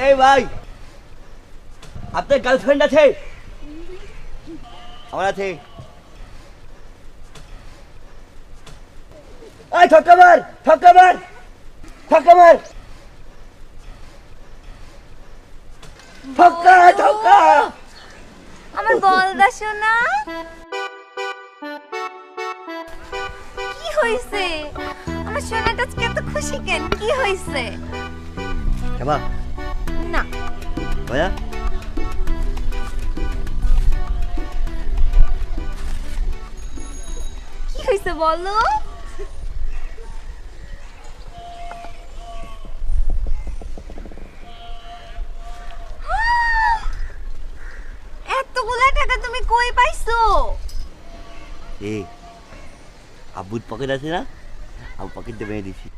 এই ভাই, আপনার গার্লফ্রেন্ড আছে? আমার আছে। এই ছক্কা মার, ছক্কা মার, ছক্কা মার, ছক্কা ছক্কা। আমার বল দা সোনা, কি হইছে? আমার সোনাটা আজকে এত খুশি কেন? কি হইছে? যাবা না ভাইয়া? কি হইছে বলো? এতগুলা টাকা তুমি কই পাইছো? এ আব্বুর পকেট আছে না, আব্বু পকেট দিয়ে দিছি।